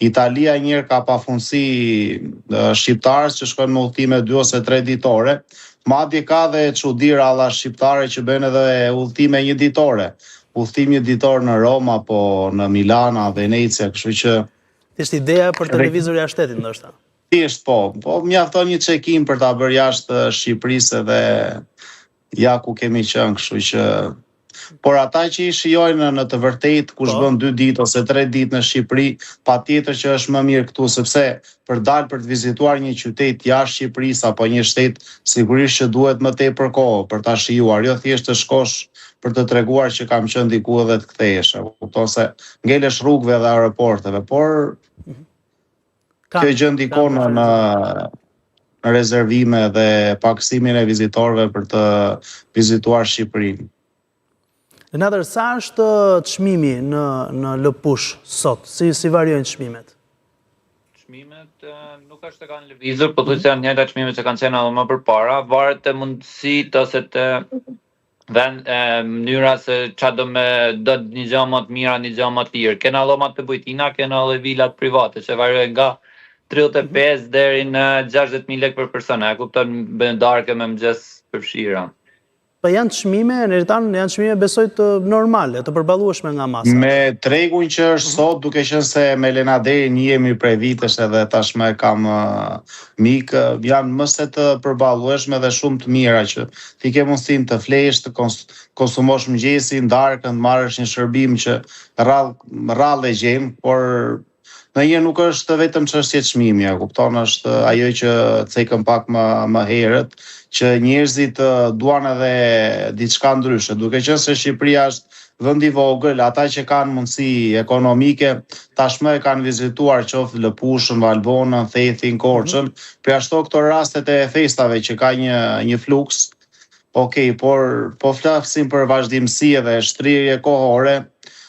Italia njërë ka pafundësi shqiptarës që shkojnë me udhëtime 2 ose 3 ditore. Madje ka dhe çuditëra alla shqiptare që bëjnë edhe udhëtime 1 ditore. Udhëtim 1 ditor në Roma, po në Milana, Venecia, kështu që ishte ideja për televizor jashtë shtetit ndoshta. Thjesht po mjafton një check-in për ta bërë jashtë Shqipërisë edhe ja ku kemi qenë, kështu që por ata që i shijojnë në të vërtetë kush bën 2 ditë ose 3 ditë në Shqipëri, patjetër që është më mirë këtu sepse për dalë për të vizituar një qytet jashtë Shqipërisë apo një shtet, sigurisht që duhet më tepër kohë për ta shijuar, jo thjesht të shkosh për të treguar që kam qenë diku edhe të kthehesh. Kupton se ngelesh rrugëve dhe aeroporteve, por kjo gjë ndikon në rezervime dhe paktësimin e vizitorëve për të vizituar Shqipërinë. Natër, sa është çmimi në Lëpush sot? Si variojnë çmimet? Çmimet nuk është të kanë lëvizur, po thuaj se janë njëjta çmimet që kanë qenë edhe më përpara, varet të mundësitë ose të mënyra se çfarë do një gjë më të mira, një gjë më të lirë. Kena dhomat të bujtina, kena edhe vilat private që varojnë nga 35 deri në 60.000 lekë për person. E kupton darkë me mëngjes përfshira. Po janë çmime, në Eritan janë çmime besoj të normale, të përballueshme nga masa. Me tregun që është sot, duke qenë se me Lena Deri një jemi prej vitesh edhe tashmë kam mikë, janë më se të përballueshme dhe shumë të mira që ti ke mundësinë të flesh, të konsumosh mëngjesin, darkën, të marrësh një shërbim që rrallë e gjen, por ndonjëherë nuk është vetëm çështje çmimi, kupton, është ajo që cekëm pak më herët, që njerëzit duan edhe diçka ndryshe, duke qenë se Shqipëria është vend i vogël, ata që kanë mundësi ekonomike tashmë e kanë vizituar qoftë Lëpushën, Valbonën, Thethin, Korçën, për ashtu këto rastet e festave që ka një fluks. Okej, por po flasim për vazhdimsi dhe shtrirje kohore,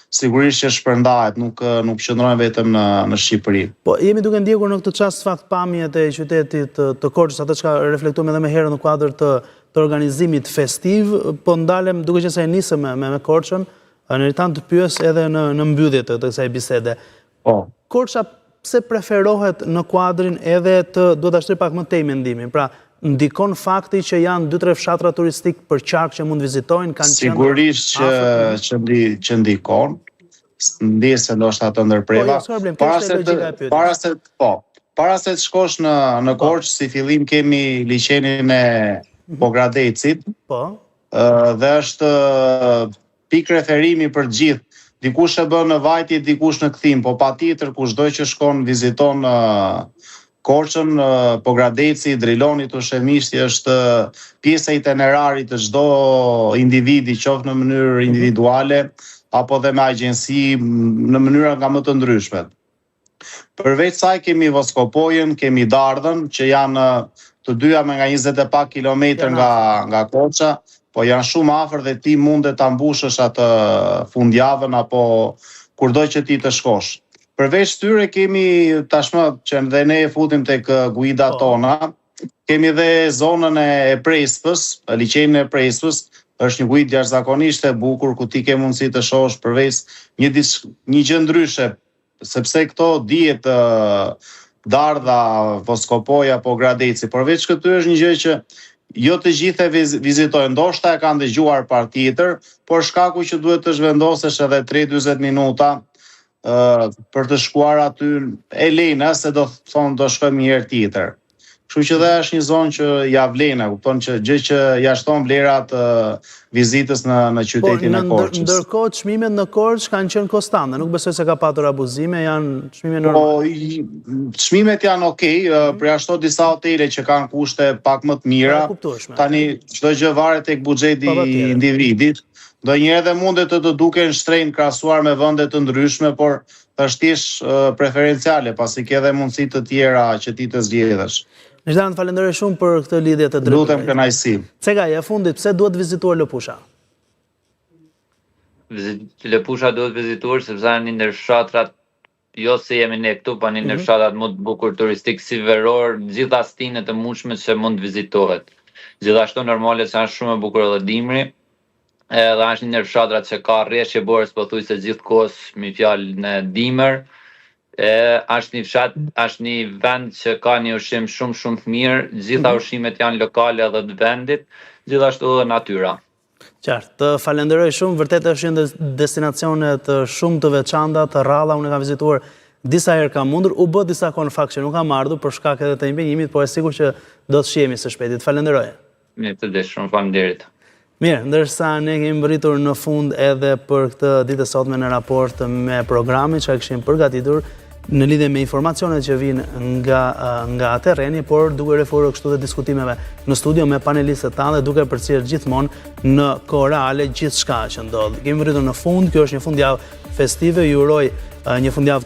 sigurisht që shpërndahet, nuk qëndron vetëm në Shqipëri. Po jemi duke ndjekur në këtë çast fakt pamjet e qytetit të Korçës, atë çka reflektuam edhe më herët në kuadër të organizimit festiv, po ndalem duke qenë se e nisëm me Korçën, në Eritan të pyes edhe në mbyllje të kësaj bisede. Po. Korça pse preferohet në kuadrin edhe duhet ta shtoj pak më tej mendimin. Pra, ndikon fakti që janë 2-3 fshatra turistik për qark që mund vizitojnë, kanë qenë sigurisht që ndikon, ndjesë ndoshta të ndërpreva. Para se të shkosh në Korçë, si fillim kemi liçenin e Pogradecit, dhe është pikë referimi për gjithë. Dikush e bën në vajtje, dikush në kthim, po patjetër kushdo që shkon viziton Korçën, Pogradeci, Driloni, Tushemishti është pjesa itinerarit të çdo individi, qoftë në mënyrë individuale apo dhe me agjenci në mënyra nga më të ndryshme. Përveç saj kemi Voskopojën, kemi Dardhën, që janë të dyja me nga 20 e pak kilometër nga Korça, po janë shumë afër dhe ti mundet ta mbushësh atë fundjavën apo kurdo që ti të shkosh. Përveç tyre kemi tashmë që dhe ne e futim tek guida tona, kemi dhe zonën e Prespës, liçenin e Prespës, është një guidë jashtëzakonisht e bukur ku ti ke mundësi të shohësh përveç një gjë ndryshe, sepse këto dihet Dardha, Voskopoja, Pogradeci, përveç këtyre është një gjë që jo të gjithë e vizitojnë, ndoshta e kanë dëgjuar patjetër, por shkaku që duhet të zhvendosesh edhe 3-40 minuta për të shkuar aty e lena, se do thonë do shkojmë një herë tjetër. Kështu që dhe është një zonë që ja vlen, kupton që gjë që ja shton vlerat vizitës në qytetin e Korçës. Ndërkohë çmimet në Korçë kanë qenë konstante, nuk besoj se ka patur abuzime, janë çmime normale. Po, çmimet janë okay, për ashtu disa hotele që kanë kushte pak më të mira. Tani çdo gjë varet tek buxheti i individit. Ndonjëherë edhe mundet të duken shtrenjtë krahasuar me vende të ndryshme, por është thjesht preferenciale, pasi ke edhe mundësi të tjera që ti të zgjedhësh. Nezdan, falenderoj shumë për këtë lidhje të drejtë. Lutem kënaqësi. Cegaj, e fundit, pse duhet vizituar Lëpusha? Lëpusha duhet vizituar sepse janë një ndër fshatrat, jo se jemi ne këtu, pa një ndër fshatrat më të bukur turistik si veror, gjitha stinet e mundshme që mund vizitohet. Gjithashtu normale që janë shumë e bukur edhe dimri. Edhe është një ndër fshatrat që ka rreshje borës pothuajse gjithkohës me fjalë në dimër. Është një fshat, është një vend që ka një ushqim shumë të mirë, gjitha ushqimet janë lokale edhe të vendit, gjithashtu edhe natyra. Qartë, të falenderoj shumë, vërtet është një destinacione të shumë të veçanta, të rralla, unë kam vizituar disa herë kam mundur, u bë disa kohë në fakt që nuk kam ardhur për shkak edhe të impenjimit, por e sigur që do të shihemi së shpejti. Falenderoj. Mirë të desh, shumë faleminderit. Mirë, ndërsa ne kemi mbërritur në fund edhe për këtë ditë e sotme në raport me programin që kishim përgatitur në lidhje me informacionet që vinë nga terreni, por duke referuar kështu të diskutimeve në studio me panelistët tanë dhe duke përcjellë gjithmonë në kohë reale gjithçka që ndodh. Kemi mbërritur në fund, kjo është një fundjavë festive, ju uroj një fundjavë